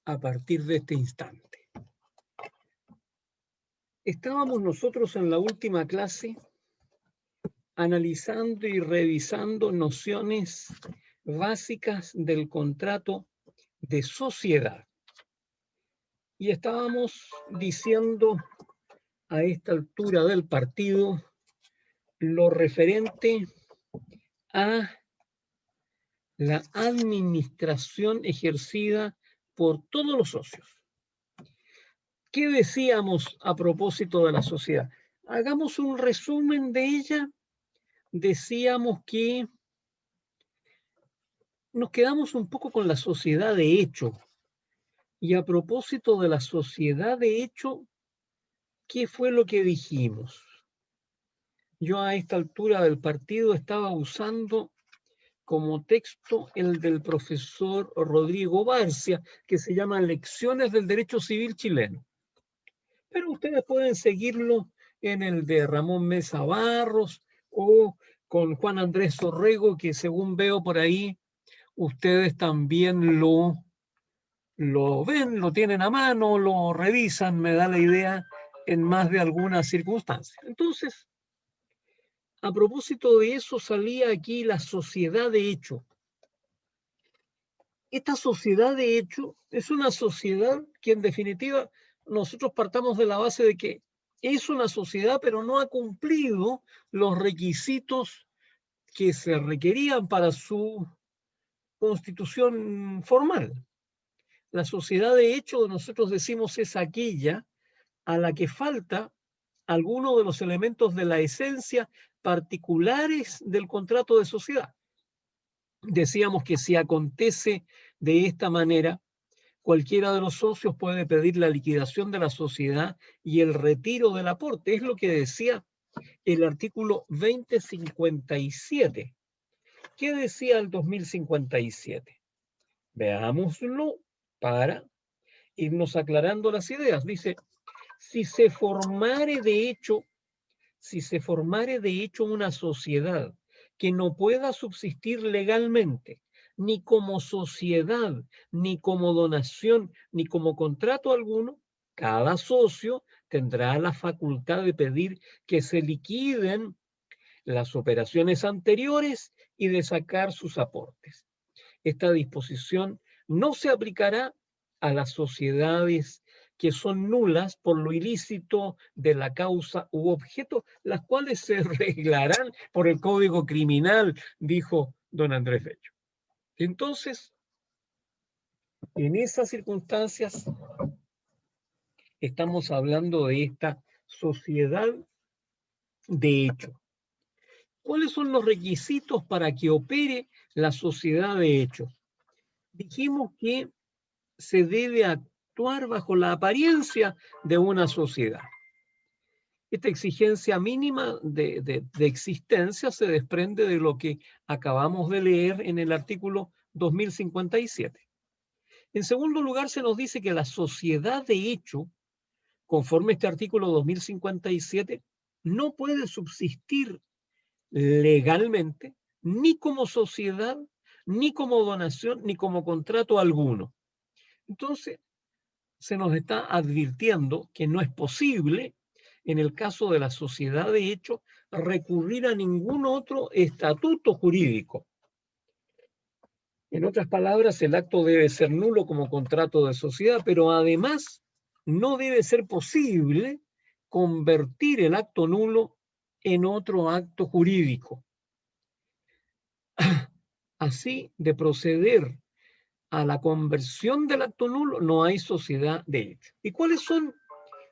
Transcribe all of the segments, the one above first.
a partir de este instante. Estábamos nosotros en la última clase analizando y revisando nociones básicas del contrato de sociedad. Y estábamos diciendo a esta altura del partido lo referente a la administración ejercida por todos los socios. ¿Qué decíamos a propósito de la sociedad? Hagamos un resumen de ella. Decíamos que nos quedamos un poco con la sociedad de hecho. Y a propósito de la sociedad de hecho, ¿qué fue lo que dijimos? Yo a esta altura del partido estaba usando como texto el del profesor Rodrigo Barcia, que se llama Lecciones del Derecho Civil Chileno. Pero ustedes pueden seguirlo en el de Ramón Mesa Barros o con Juan Andrés Sorrego, que según veo por ahí, ustedes también lo ven, lo tienen a mano, lo revisan, me da la idea, en más de alguna circunstancia. Entonces, a propósito de eso, salía aquí la sociedad de hecho. Esta sociedad de hecho es una sociedad que en definitiva nosotros partamos de la base de que es una sociedad, pero no ha cumplido los requisitos que se requerían para su constitución formal. La sociedad de hecho, nosotros decimos, es aquella a la que falta alguno de los elementos de la esencia particulares del contrato de sociedad. Decíamos que si acontece de esta manera, cualquiera de los socios puede pedir la liquidación de la sociedad y el retiro del aporte. Es lo que decía el artículo 2057. ¿Qué decía el 2057? Veámoslo para irnos aclarando las ideas. Dice, si se formare de hecho una sociedad que no pueda subsistir legalmente, ni como sociedad, ni como donación, ni como contrato alguno, cada socio tendrá la facultad de pedir que se liquiden las operaciones anteriores y de sacar sus aportes. Esta disposición no se aplicará a las sociedades que son nulas por lo ilícito de la causa u objeto, las cuales se arreglarán por el Código Criminal, dijo don Andrés Bello. Entonces, en esas circunstancias, estamos hablando de esta sociedad de hecho. ¿Cuáles son los requisitos para que opere la sociedad de hecho? Dijimos que se debe actuar bajo la apariencia de una sociedad. Esta exigencia mínima de existencia se desprende de lo que acabamos de leer en el artículo 2057. En segundo lugar, se nos dice que la sociedad de hecho, conforme este artículo 2057, no puede subsistir legalmente ni como sociedad, ni como donación, ni como contrato alguno. Entonces, se nos está advirtiendo que no es posible, en el caso de la sociedad de hecho, recurrir a ningún otro estatuto jurídico. En otras palabras, el acto debe ser nulo como contrato de sociedad, pero además no debe ser posible convertir el acto nulo en otro acto jurídico. Así, de proceder a la conversión del acto nulo, no hay sociedad de hecho. ¿Y cuáles son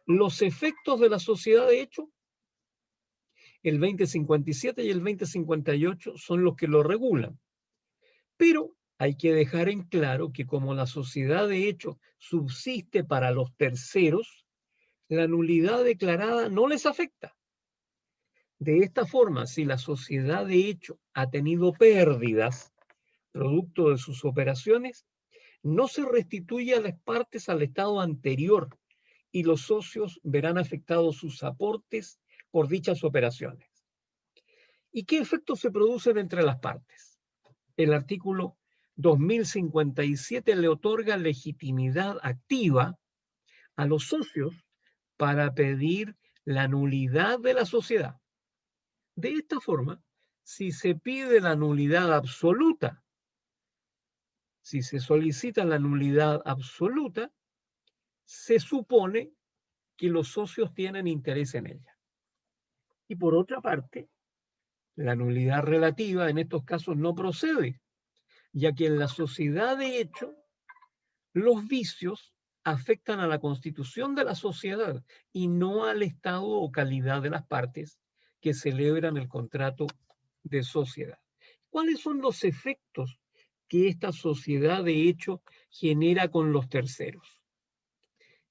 los efectos de la sociedad de hecho? El 2057 y el 2058 son los que lo regulan. Pero hay que dejar en claro que como la sociedad de hecho subsiste para los terceros, la nulidad declarada no les afecta. De esta forma, si la sociedad de hecho ha tenido pérdidas producto de sus operaciones, no se restituye a las partes al estado anterior y los socios verán afectados sus aportes por dichas operaciones. ¿Y qué efectos se producen entre las partes? El artículo 2057 le otorga legitimidad activa a los socios para pedir la nulidad de la sociedad. De esta forma, si se pide la nulidad absoluta, si se solicita la nulidad absoluta, se supone que los socios tienen interés en ella. Y por otra parte, la nulidad relativa en estos casos no procede, ya que en la sociedad de hecho, los vicios afectan a la constitución de la sociedad y no al estado o calidad de las partes que celebran el contrato de sociedad. ¿Cuáles son los efectos que esta sociedad de hecho genera con los terceros?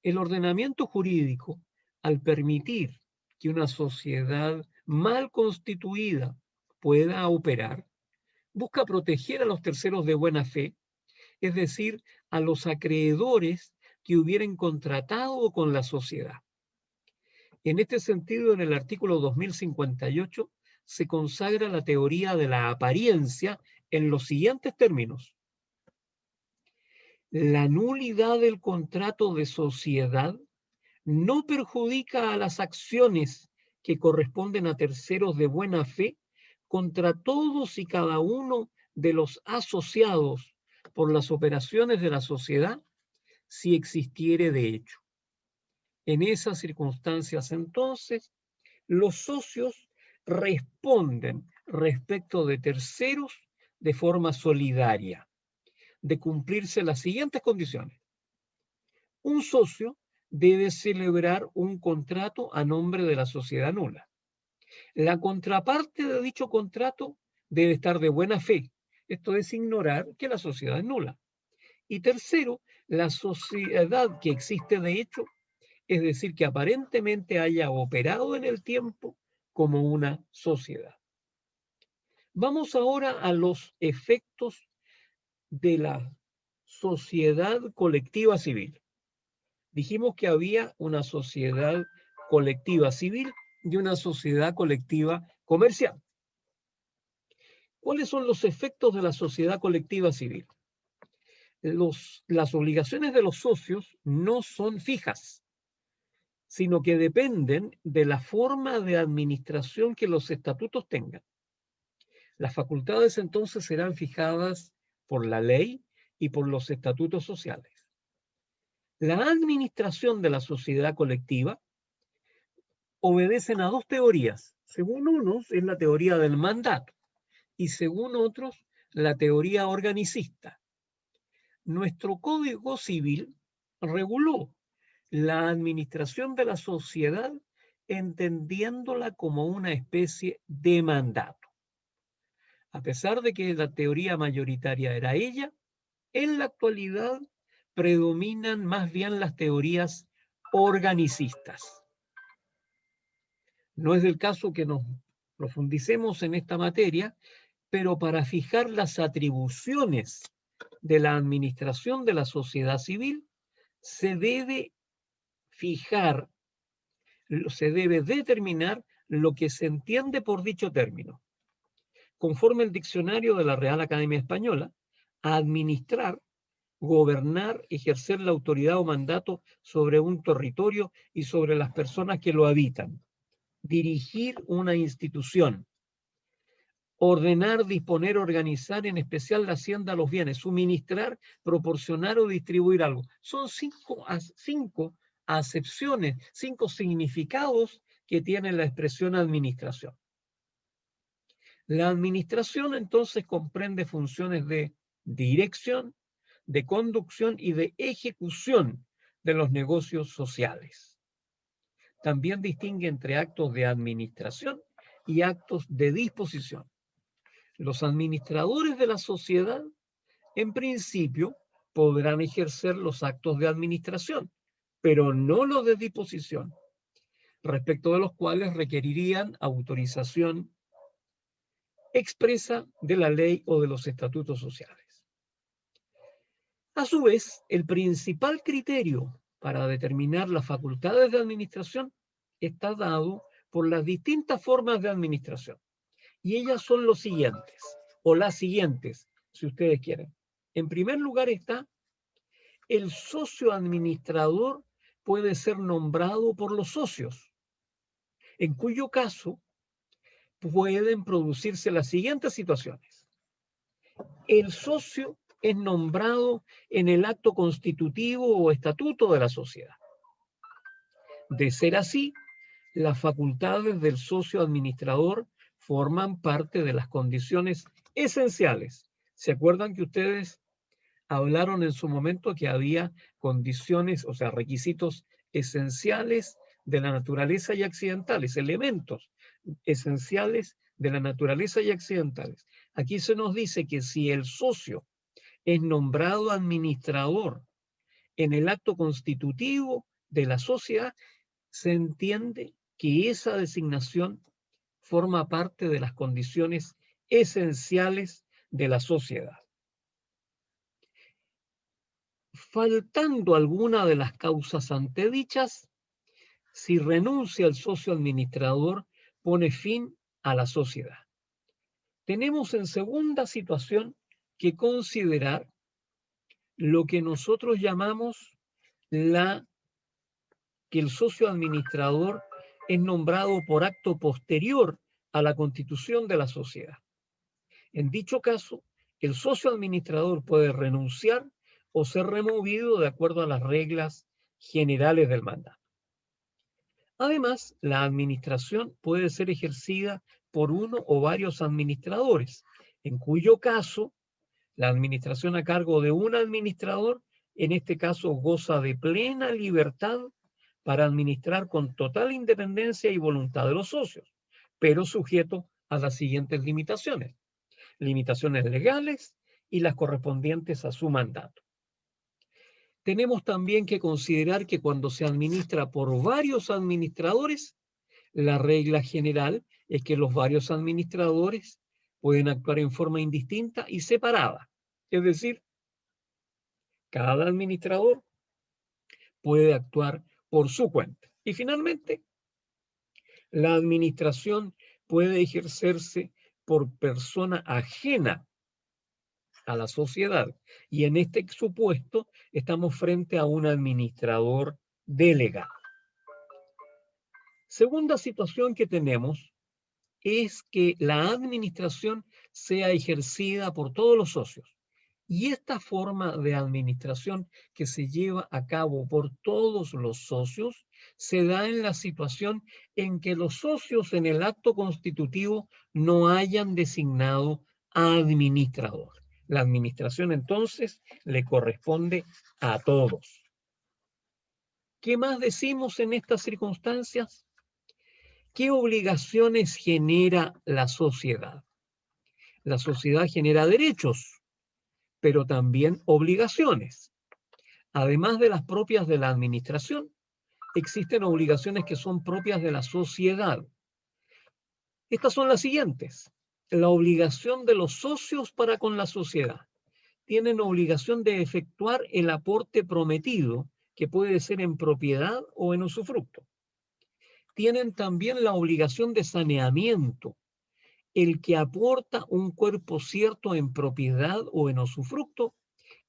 El ordenamiento jurídico, al permitir que una sociedad mal constituida pueda operar, busca proteger a los terceros de buena fe, es decir, a los acreedores que hubieran contratado con la sociedad. En este sentido, en el artículo 2058 se consagra la teoría de la apariencia en los siguientes términos. La nulidad del contrato de sociedad no perjudica a las acciones que corresponden a terceros de buena fe contra todos y cada uno de los asociados por las operaciones de la sociedad, si existiere de hecho. En esas circunstancias, entonces, los socios responden respecto de terceros de forma solidaria, de cumplirse las siguientes condiciones. Un socio debe celebrar un contrato a nombre de la sociedad nula. La contraparte de dicho contrato debe estar de buena fe. Esto es ignorar que la sociedad es nula. Y tercero, la sociedad que existe de hecho, es decir, que aparentemente haya operado en el tiempo como una sociedad. Vamos ahora a los efectos de la sociedad colectiva civil. Dijimos que había una sociedad colectiva civil y una sociedad colectiva comercial. ¿Cuáles son los efectos de la sociedad colectiva civil? Las obligaciones de los socios no son fijas, sino que dependen de la forma de administración que los estatutos tengan. Las facultades entonces serán fijadas por la ley y por los estatutos sociales. La administración de la sociedad colectiva obedecen a dos teorías. Según unos es la teoría del mandato y según otros la teoría organicista. Nuestro Código Civil reguló la administración de la sociedad entendiéndola como una especie de mandato. A pesar de que la teoría mayoritaria era ella, en la actualidad predominan más bien las teorías organicistas. No es del caso que nos profundicemos en esta materia, pero para fijar las atribuciones de la administración de la sociedad civil, se debe determinar lo que se entiende por dicho término. Conforme el diccionario de la Real Academia Española, administrar, gobernar, ejercer la autoridad o mandato sobre un territorio y sobre las personas que lo habitan. Dirigir una institución. Ordenar, disponer, organizar, en especial la hacienda, los bienes. Suministrar, proporcionar o distribuir algo. Son cinco acepciones, 5 significados que tiene la expresión administración. La administración entonces comprende funciones de dirección, de conducción y de ejecución de los negocios sociales. También distingue entre actos de administración y actos de disposición. Los administradores de la sociedad, en principio, podrán ejercer los actos de administración, pero no los de disposición, respecto de los cuales requerirían autorización expresa de la ley o de los estatutos sociales. A su vez, el principal criterio para determinar las facultades de administración está dado por las distintas formas de administración. Y ellas son los siguientes, o las siguientes, si ustedes quieren. En primer lugar está el socio administrador puede ser nombrado por los socios, en cuyo caso pueden producirse las siguientes situaciones. El socio es nombrado en el acto constitutivo o estatuto de la sociedad. De ser así, las facultades del socio administrador forman parte de las condiciones esenciales. ¿Se acuerdan que ustedes hablaron en su momento que había condiciones, o sea, requisitos esenciales de la naturaleza y accidentales, elementos esenciales de la naturaleza y accidentales? Aquí se nos dice que si el socio es nombrado administrador en el acto constitutivo de la sociedad, se entiende que esa designación forma parte de las condiciones esenciales de la sociedad. Faltando alguna de las causas antedichas, si renuncia el socio administrador, pone fin a la sociedad. Tenemos en segunda situación que considerar lo que nosotros llamamos que el socio administrador es nombrado por acto posterior a la constitución de la sociedad. En dicho caso, el socio administrador puede renunciar o ser removido de acuerdo a las reglas generales del mandato. Además, la administración puede ser ejercida por uno o varios administradores, en cuyo caso la administración a cargo de un administrador, en este caso, goza de plena libertad para administrar con total independencia y voluntad de los socios, pero sujeto a las siguientes limitaciones. Limitaciones legales y las correspondientes a su mandato. Tenemos también que considerar que cuando se administra por varios administradores, la regla general es que los varios administradores pueden actuar en forma indistinta y separada. Es decir, cada administrador puede actuar por su cuenta. Y finalmente, la administración puede ejercerse por persona ajena a la sociedad. Y en este supuesto estamos frente a un administrador delegado. Segunda situación que tenemos es que la administración sea ejercida por todos los socios. Y esta forma de administración que se lleva a cabo por todos los socios se da en la situación en que los socios en el acto constitutivo no hayan designado administrador. La administración entonces le corresponde a todos. ¿Qué más decimos en estas circunstancias? ¿Qué obligaciones genera la sociedad? La sociedad genera derechos, pero también obligaciones. Además de las propias de la administración, existen obligaciones que son propias de la sociedad. Estas son las siguientes. La obligación de los socios para con la sociedad. Tienen obligación de efectuar el aporte prometido, que puede ser en propiedad o en usufructo. Tienen también la obligación de saneamiento. El que aporta un cuerpo cierto en propiedad o en usufructo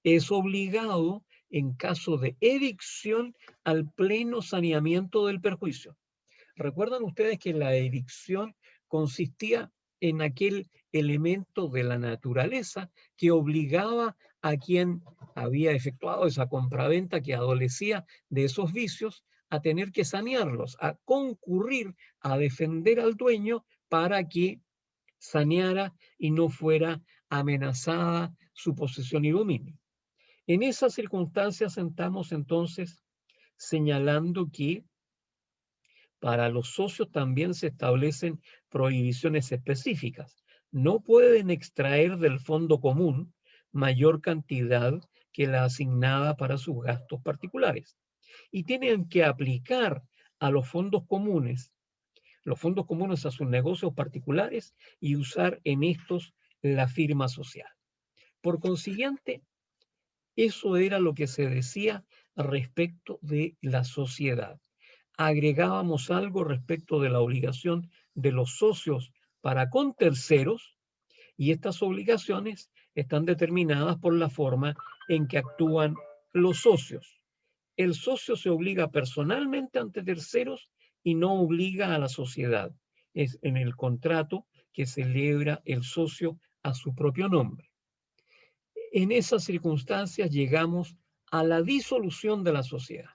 es obligado, en caso de evicción, al pleno saneamiento del perjuicio. ¿Recuerdan ustedes que la evicción consistía en aquel elemento de la naturaleza que obligaba a quien había efectuado esa compraventa, que adolecía de esos vicios, a tener que sanearlos, a concurrir, a defender al dueño para que saneara y no fuera amenazada su posesión y dominio? En esas circunstancias estamos entonces señalando que para los socios también se establecen prohibiciones específicas. No pueden extraer del fondo común mayor cantidad que la asignada para sus gastos particulares. Y tienen que aplicar a los fondos comunes a sus negocios particulares y usar en estos la firma social. Por consiguiente, eso era lo que se decía respecto de la sociedad. Agregábamos algo respecto de la obligación de los socios para con terceros, y estas obligaciones están determinadas por la forma en que actúan los socios. El socio se obliga personalmente ante terceros y no obliga a la sociedad. Es en el contrato que celebra el socio a su propio nombre. En esas circunstancias llegamos a la disolución de la sociedad.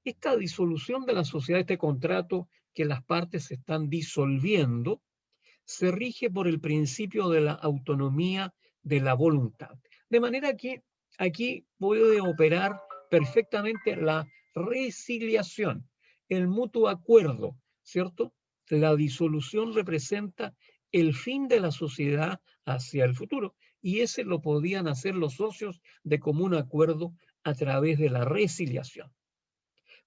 Esta disolución de la sociedad, este contrato que las partes se están disolviendo, se rige por el principio de la autonomía de la voluntad. De manera que aquí puede operar perfectamente la resiliación, el mutuo acuerdo, ¿cierto? La disolución representa el fin de la sociedad hacia el futuro y ese lo podían hacer los socios de común acuerdo a través de la resiliación.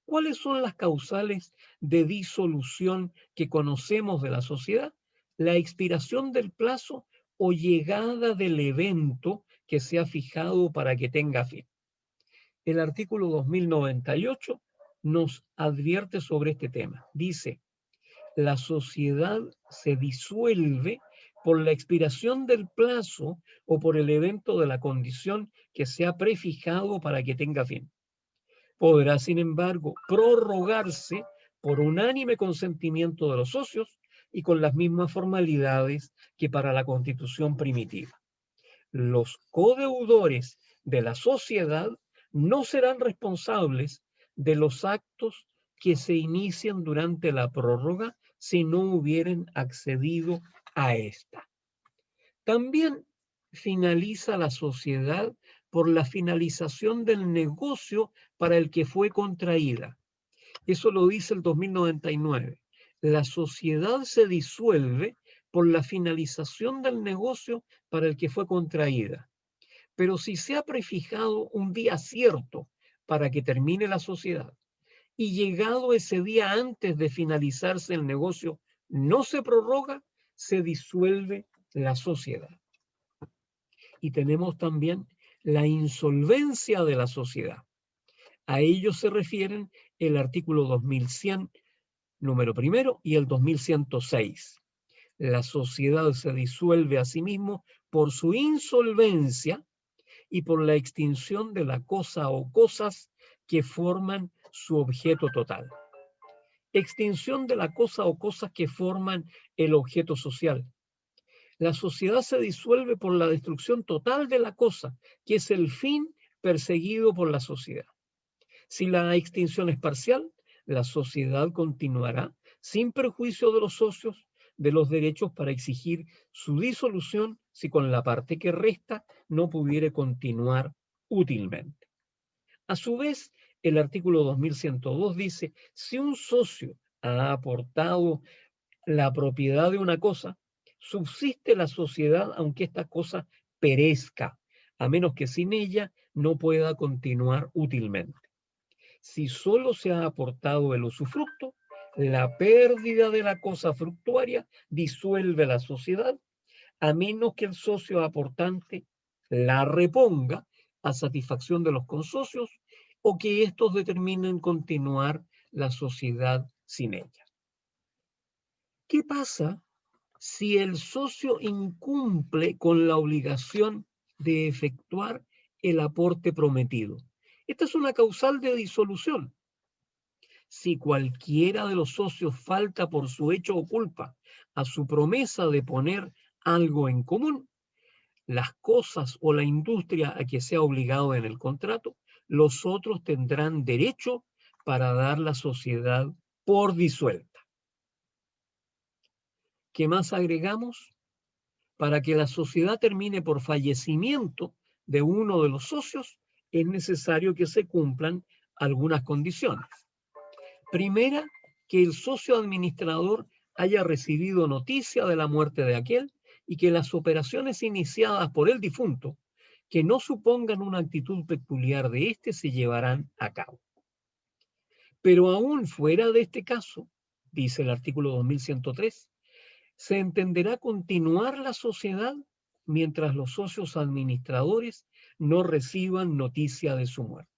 ¿Cuáles son las causales de disolución que conocemos de la sociedad? La expiración del plazo o llegada del evento que se ha fijado para que tenga fin. El artículo 2098 nos advierte sobre este tema. Dice, la sociedad se disuelve por la expiración del plazo o por el evento de la condición que se ha prefijado para que tenga fin. Podrá, sin embargo, prorrogarse por unánime consentimiento de los socios y con las mismas formalidades que para la Constitución primitiva. Los codeudores de la sociedad no serán responsables de los actos que se inician durante la prórroga si no hubieran accedido a esta. También finaliza la sociedad por la finalización del negocio para el que fue contraída. Eso lo dice el 2099. La sociedad se disuelve por la finalización del negocio para el que fue contraída. Pero si se ha prefijado un día cierto para que termine la sociedad y llegado ese día antes de finalizarse el negocio no se prorroga, se disuelve la sociedad. Y tenemos también la insolvencia de la sociedad. A ello se refieren el artículo 2100, número primero, y el 2106. La sociedad se disuelve a sí mismo por su insolvencia y por la extinción de la cosa o cosas que forman su objeto total. Extinción de la cosa o cosas que forman el objeto social. La sociedad se disuelve por la destrucción total de la cosa, que es el fin perseguido por la sociedad. Si la extinción es parcial, la sociedad continuará sin perjuicio de los socios de los derechos para exigir su disolución si con la parte que resta no pudiere continuar útilmente. A su vez, el artículo 2102 dice, si un socio ha aportado la propiedad de una cosa, subsiste la sociedad aunque esta cosa perezca, a menos que sin ella no pueda continuar útilmente. Si solo se ha aportado el usufructo, la pérdida de la cosa fructuaria disuelve la sociedad, a menos que el socio aportante la reponga a satisfacción de los consocios o que estos determinen continuar la sociedad sin ella. ¿Qué pasa si el socio incumple con la obligación de efectuar el aporte prometido? Esta es una causal de disolución. Si cualquiera de los socios falta por su hecho o culpa a su promesa de poner algo en común, las cosas o la industria a que sea obligado en el contrato, los otros tendrán derecho para dar la sociedad por disuelta. ¿Qué más agregamos? Para que la sociedad termine por fallecimiento de uno de los socios, es necesario que se cumplan algunas condiciones. Primera, que el socio administrador haya recibido noticia de la muerte de aquel y que las operaciones iniciadas por el difunto, que no supongan una actitud peculiar de éste, se llevarán a cabo. Pero aún fuera de este caso, dice el artículo 2103, se entenderá continuar la sociedad mientras los socios administradores no reciban noticia de su muerte.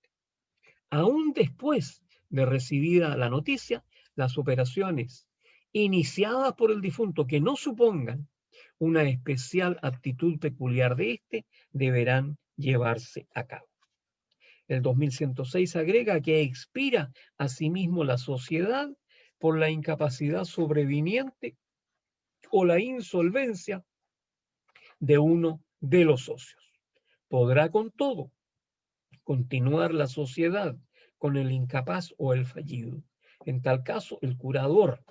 Aún después de recibida la noticia, las operaciones iniciadas por el difunto que no supongan una especial aptitud peculiar de éste, deberán llevarse a cabo. El 2106 agrega que expira asimismo la sociedad por la incapacidad sobreviniente o la insolvencia de uno de los socios. Podrá con todo continuar la sociedad con el incapaz o el fallido. En tal caso, el curador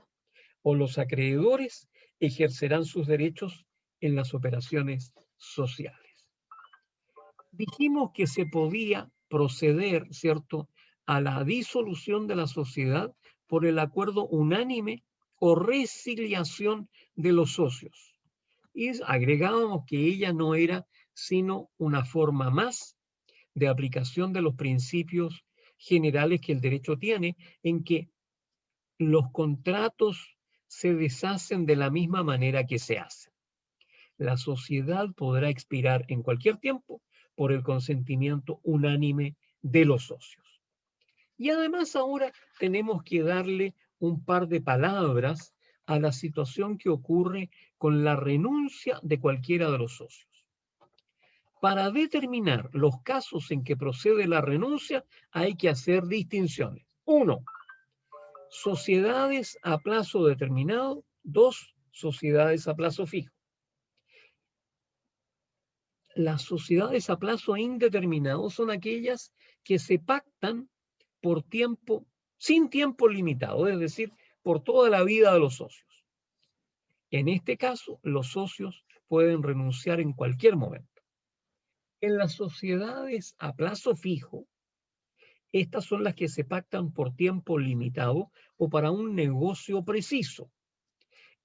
o los acreedores ejercerán sus derechos en las operaciones sociales. Dijimos que se podía proceder, ¿cierto?, a la disolución de la sociedad por el acuerdo unánime o resiliación de los socios. Y agregábamos que ella no era sino una forma más de aplicación de los principios generales que el derecho tiene, en que los contratos se deshacen de la misma manera que se hacen. La sociedad podrá expirar en cualquier tiempo por el consentimiento unánime de los socios. Y además ahora tenemos que darle un par de palabras a la situación que ocurre con la renuncia de cualquiera de los socios. Para determinar los casos en que procede la renuncia, hay que hacer distinciones. 1. Sociedades a plazo determinado. 2. Sociedades a plazo fijo. Las sociedades a plazo indeterminado son aquellas que se pactan por tiempo, sin tiempo limitado, es decir, por toda la vida de los socios. En este caso, los socios pueden renunciar en cualquier momento. En las sociedades a plazo fijo, estas son las que se pactan por tiempo limitado o para un negocio preciso.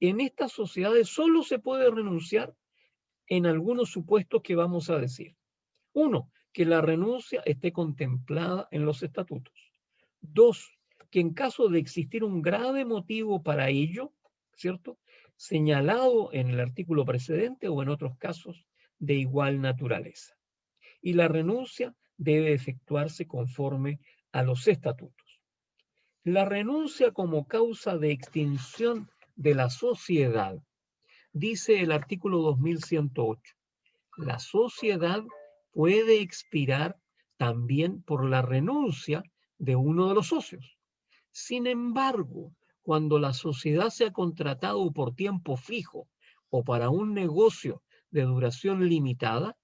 En estas sociedades solo se puede renunciar en algunos supuestos que vamos a decir. 1, que la renuncia esté contemplada en los estatutos. 2, que en caso de existir un grave motivo para ello, ¿cierto?, señalado en el artículo precedente o en otros casos de igual naturaleza. Y la renuncia debe efectuarse conforme a los estatutos. La renuncia como causa de extinción de la sociedad, dice el artículo 2108. La sociedad puede expirar también por la renuncia de uno de los socios. Sin embargo, cuando la sociedad se ha contratado por tiempo fijo o para un negocio de duración limitada,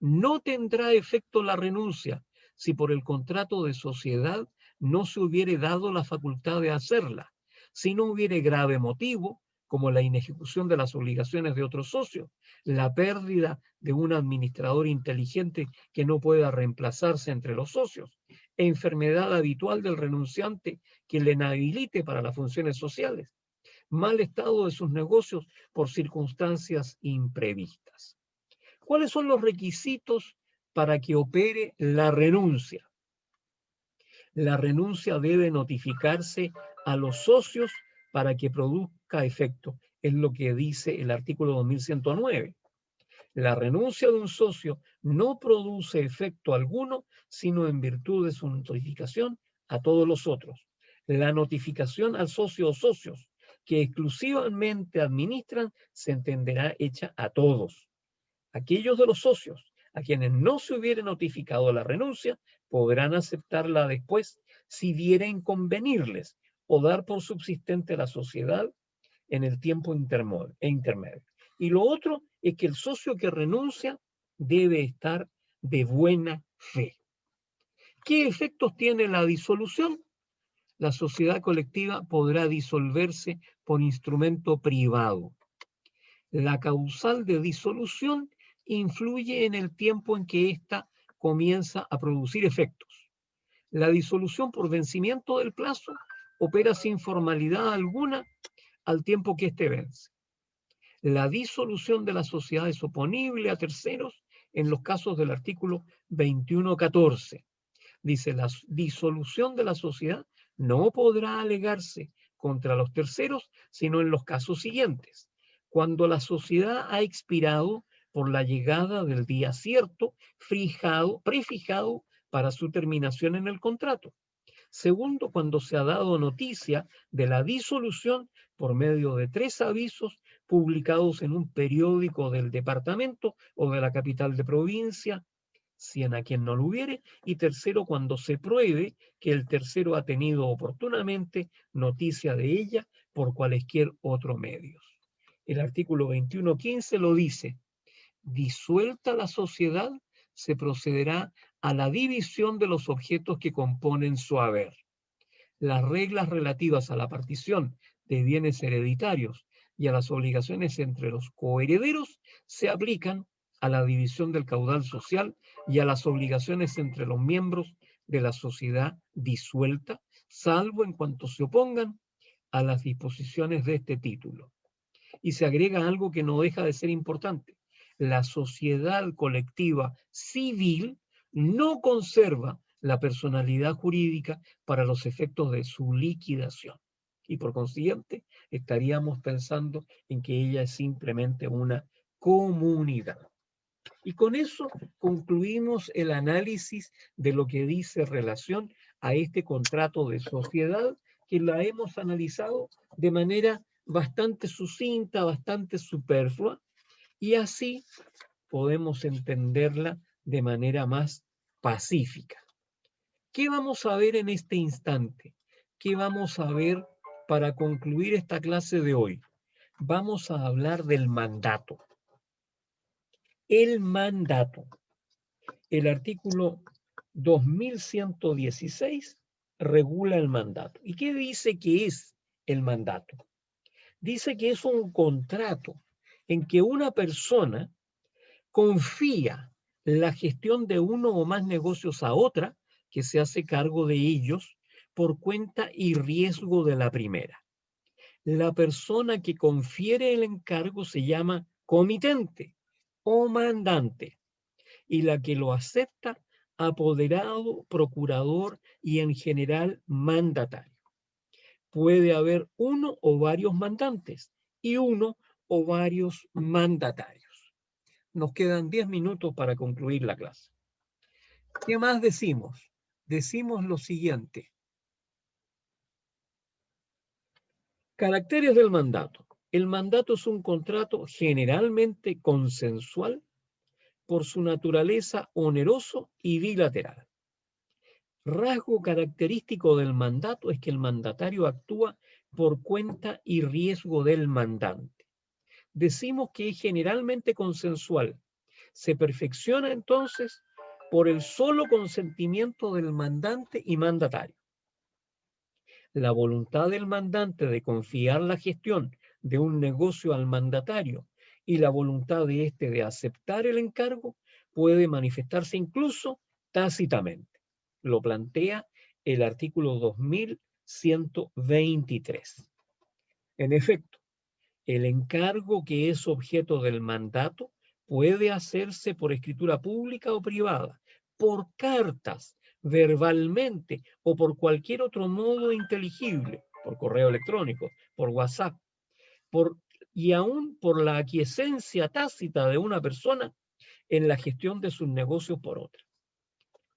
no tendrá efecto la renuncia si por el contrato de sociedad no se hubiere dado la facultad de hacerla, si no hubiere grave motivo, como la inejecución de las obligaciones de otros socios, la pérdida de un administrador inteligente que no pueda reemplazarse entre los socios, enfermedad habitual del renunciante que le inhabilite para las funciones sociales, mal estado de sus negocios por circunstancias imprevistas. ¿Cuáles son los requisitos para que opere la renuncia? La renuncia debe notificarse a los socios para que produzca efecto. Es lo que dice el artículo 2109. La renuncia de un socio no produce efecto alguno, sino en virtud de su notificación a todos los otros. La notificación al socio o socios que exclusivamente administran se entenderá hecha a todos. Aquellos de los socios a quienes no se hubiere notificado la renuncia podrán aceptarla después si vieren convenirles o dar por subsistente la sociedad en el tiempo intermedio. Y lo otro es que el socio que renuncia debe estar de buena fe. ¿Qué efectos tiene la disolución? La sociedad colectiva podrá disolverse por instrumento privado. La causal de disolución influye en el tiempo en que ésta comienza a producir efectos. La disolución por vencimiento del plazo opera sin formalidad alguna al tiempo que éste vence. La disolución de la sociedad es oponible a terceros en los casos del artículo 2114. Dice, la disolución de la sociedad no podrá alegarse contra los terceros, sino en los casos siguientes. Cuando la sociedad ha expirado por la llegada del día cierto, prefijado para su terminación en el contrato. Segundo, cuando se ha dado noticia de la disolución por medio de 3 avisos publicados en un periódico del departamento o de la capital de provincia, si a quien no lo hubiere, y tercero, cuando se pruebe que el tercero ha tenido oportunamente noticia de ella por cualesquier otro medios. El artículo 21.15 lo dice: disuelta la sociedad, se procederá a la división de los objetos que componen su haber. Las reglas relativas a la partición de bienes hereditarios y a las obligaciones entre los coherederos se aplican a la división del caudal social y a las obligaciones entre los miembros de la sociedad disuelta, salvo en cuanto se opongan a las disposiciones de este título. Y se agrega algo que no deja de ser importante: la sociedad colectiva civil no conserva la personalidad jurídica para los efectos de su liquidación. Y por consiguiente, estaríamos pensando en que ella es simplemente una comunidad. Y con eso concluimos el análisis de lo que dice relación a este contrato de sociedad, que la hemos analizado de manera bastante sucinta, bastante superflua, y así podemos entenderla de manera más pacífica. ¿Qué vamos a ver en este instante? ¿Qué vamos a ver para concluir esta clase de hoy? Vamos a hablar del mandato. El mandato. El artículo 2116 regula el mandato. ¿Y qué dice que es el mandato? Dice que es un contrato en que una persona confía la gestión de uno o más negocios a otra, que se hace cargo de ellos por cuenta y riesgo de la primera. La persona que confiere el encargo se llama comitente o mandante, y la que lo acepta, apoderado, procurador y en general mandatario. Puede haber uno o varios mandantes y uno o varios mandatarios. Nos quedan 10 minutos para concluir la clase. ¿Qué más decimos? Decimos lo siguiente. Caracteres del mandato. El mandato es un contrato generalmente consensual, por su naturaleza oneroso y bilateral. Rasgo característico del mandato es que el mandatario actúa por cuenta y riesgo del mandante. Decimos que es generalmente consensual. Se perfecciona entonces por el solo consentimiento del mandante y mandatario. La voluntad del mandante de confiar la gestión de un negocio al mandatario y la voluntad de éste de aceptar el encargo puede manifestarse incluso tácitamente. Lo plantea el artículo 2123. En efecto, el encargo que es objeto del mandato puede hacerse por escritura pública o privada, por cartas, verbalmente o por cualquier otro modo inteligible, por correo electrónico, por WhatsApp, y aún por la aquiescencia tácita de una persona en la gestión de sus negocios por otra.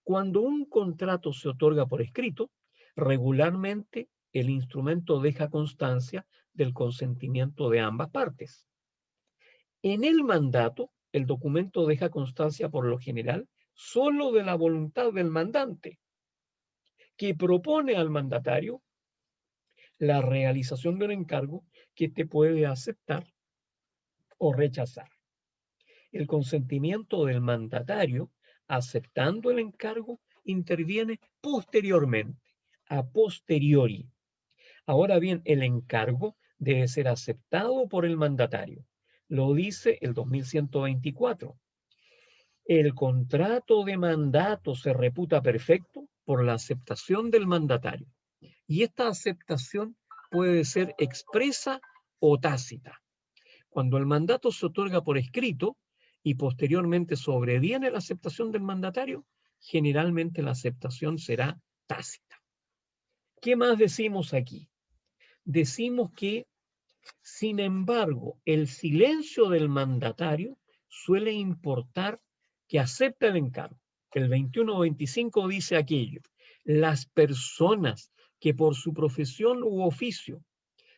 Cuando un contrato se otorga por escrito, regularmente el instrumento deja constancia del consentimiento de ambas partes. En el mandato, el documento deja constancia por lo general solo de la voluntad del mandante, que propone al mandatario la realización de un encargo que éste puede aceptar o rechazar. El consentimiento del mandatario, aceptando el encargo, interviene posteriormente, a posteriori. Ahora bien, el encargo debe ser aceptado por el mandatario. Lo dice el 2124. El contrato de mandato se reputa perfecto por la aceptación del mandatario. Y esta aceptación puede ser expresa o tácita. Cuando el mandato se otorga por escrito y posteriormente sobreviene la aceptación del mandatario, generalmente la aceptación será tácita. ¿Qué más decimos aquí? Decimos que, sin embargo, el silencio del mandatario suele importar que acepta el encargo. El 21-25 dice aquello: las personas que por su profesión u oficio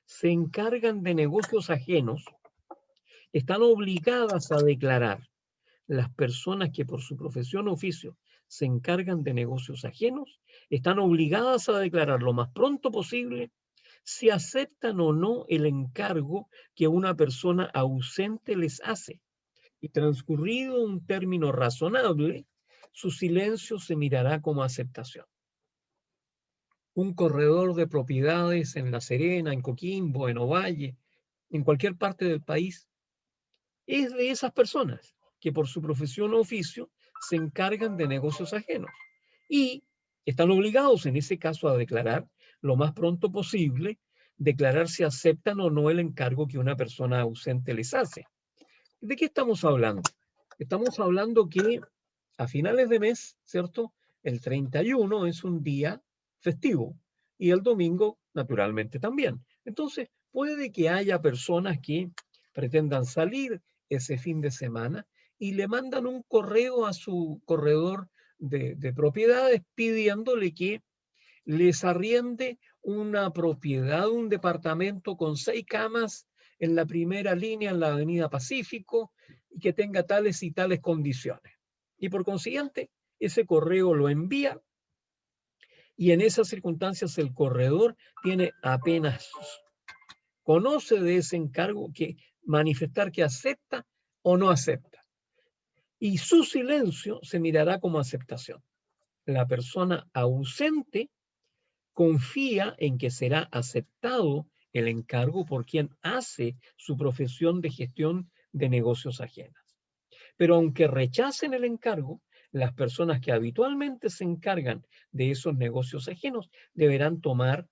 se encargan de negocios ajenos están obligadas a declarar las personas que por su profesión o oficio se encargan de negocios ajenos, están obligadas a declarar lo más pronto posible si aceptan o no el encargo que una persona ausente les hace. Y transcurrido un término razonable, su silencio se mirará como aceptación. Un corredor de propiedades en La Serena, en Coquimbo, en Ovalle, en cualquier parte del país, es de esas personas que por su profesión o oficio se encargan de negocios ajenos y están obligados en ese caso a declarar lo más pronto posible, declarar si aceptan o no el encargo que una persona ausente les hace. ¿De qué estamos hablando? Estamos hablando que a finales de mes, ¿cierto? El 31 es un día festivo y el domingo, naturalmente, también. Entonces, puede que haya personas que pretendan salir ese fin de semana y le mandan un correo a su corredor de propiedades pidiéndole que les arriende una propiedad, un departamento con 6 camas en la primera línea en la Avenida Pacífico y que tenga tales y tales condiciones. Y por consiguiente, ese correo lo envía y en esas circunstancias el corredor tiene apenas conoce de ese encargo que manifestar que acepta o no acepta. Y su silencio se mirará como aceptación. La persona ausente confía en que será aceptado el encargo por quien hace su profesión de gestión de negocios ajenos. Pero aunque rechacen el encargo, las personas que habitualmente se encargan de esos negocios ajenos deberán tomar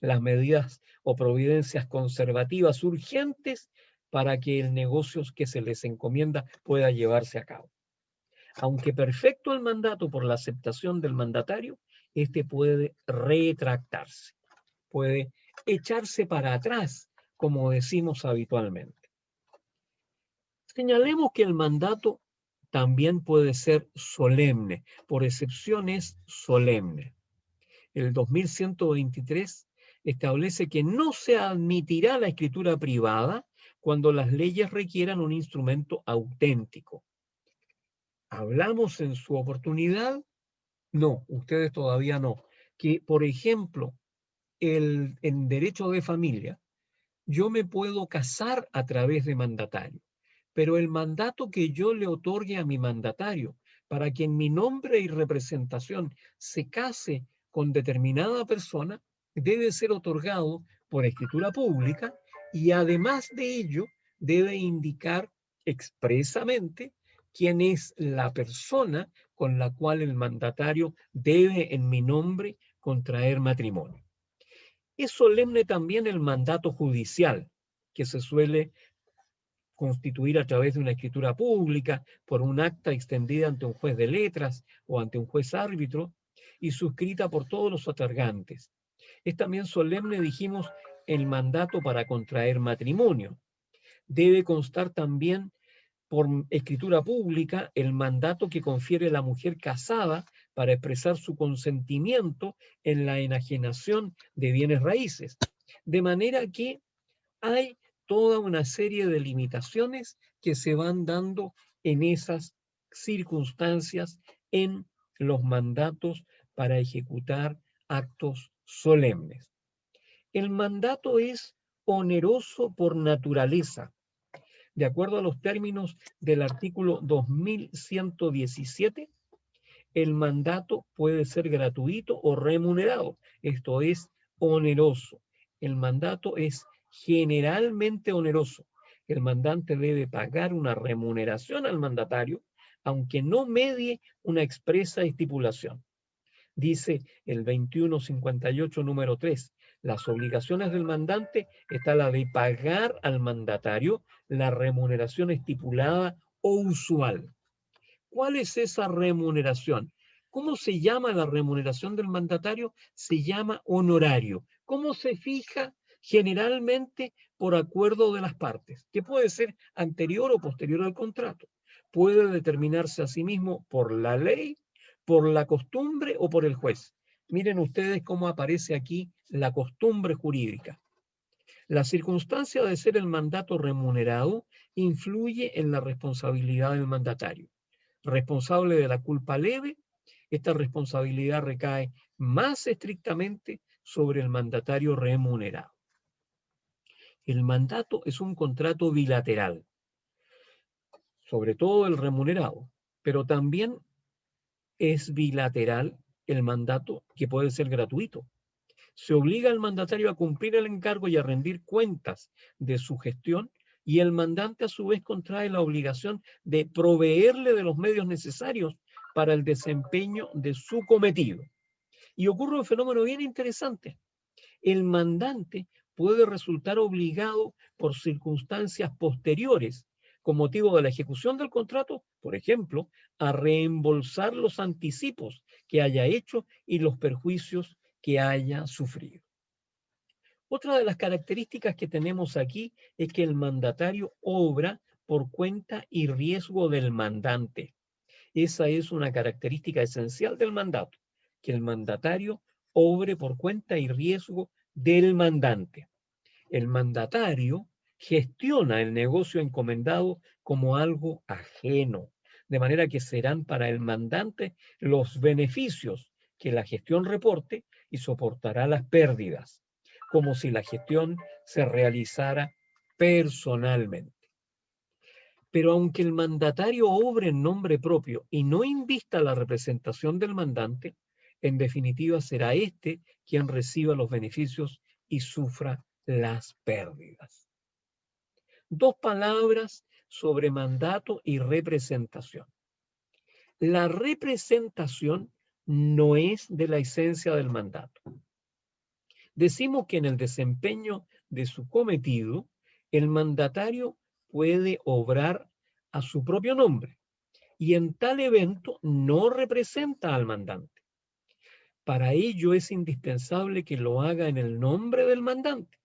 las medidas o providencias conservativas urgentes para que el negocio que se les encomienda pueda llevarse a cabo. Aunque perfecto el mandato por la aceptación del mandatario, este puede retractarse, puede echarse para atrás, como decimos habitualmente. Señalemos que el mandato también puede ser solemne, por excepción es solemne. El 2123 establece que no se admitirá la escritura privada cuando las leyes requieran un instrumento auténtico. ¿Hablamos en su oportunidad? No, ustedes todavía no. Que, por ejemplo, en derecho de familia, yo me puedo casar a través de mandatario, pero el mandato que yo le otorgue a mi mandatario para que en mi nombre y representación se case con determinada persona debe ser otorgado por escritura pública y además de ello debe indicar expresamente quién es la persona con la cual el mandatario debe en mi nombre contraer matrimonio. Es solemne también el mandato judicial, que se suele constituir a través de una escritura pública, por un acta extendida ante un juez de letras o ante un juez árbitro y suscrita por todos los otorgantes. Es también solemne, dijimos, el mandato para contraer matrimonio. Debe constar también por escritura pública el mandato que confiere la mujer casada para expresar su consentimiento en la enajenación de bienes raíces. De manera que hay toda una serie de limitaciones que se van dando en esas circunstancias en los mandatos para ejecutar actos solemnes. El mandato es oneroso por naturaleza. De acuerdo a los términos del artículo 2117, el mandato puede ser gratuito o remunerado. Esto es oneroso. El mandato es generalmente oneroso. El mandante debe pagar una remuneración al mandatario, aunque no medie una expresa estipulación. Dice el 2158 número 3, las obligaciones del mandante está la de pagar al mandatario la remuneración estipulada o usual. ¿Cuál es esa remuneración? ¿Cómo se llama la remuneración del mandatario? Se llama honorario. ¿Cómo se fija? Generalmente por acuerdo de las partes, que puede ser anterior o posterior al contrato. Puede determinarse asimismo por la ley, por la costumbre o por el juez. Miren ustedes cómo aparece aquí la costumbre jurídica. La circunstancia de ser el mandato remunerado influye en la responsabilidad del mandatario. Responsable de la culpa leve, esta responsabilidad recae más estrictamente sobre el mandatario remunerado. El mandato es un contrato bilateral, sobre todo el remunerado, pero también es bilateral el mandato que puede ser gratuito. Se obliga al mandatario a cumplir el encargo y a rendir cuentas de su gestión, y el mandante a su vez contrae la obligación de proveerle de los medios necesarios para el desempeño de su cometido. Y ocurre un fenómeno bien interesante. El mandante puede resultar obligado por circunstancias posteriores, con motivo de la ejecución del contrato, por ejemplo, a reembolsar los anticipos que haya hecho y los perjuicios que haya sufrido. Otra de las características que tenemos aquí es que el mandatario obra por cuenta y riesgo del mandante. Esa es una característica esencial del mandato, que el mandatario obre por cuenta y riesgo del mandante. El mandatario gestiona el negocio encomendado como algo ajeno, de manera que serán para el mandante los beneficios que la gestión reporte y soportará las pérdidas, como si la gestión se realizara personalmente. Pero aunque el mandatario obre en nombre propio y no invista la representación del mandante, en definitiva será éste quien reciba los beneficios y sufra las pérdidas. Dos palabras sobre mandato y representación. La representación no es de la esencia del mandato. Decimos que en el desempeño de su cometido, el mandatario puede obrar a su propio nombre y en tal evento no representa al mandante. Para ello es indispensable que lo haga en el nombre del mandante.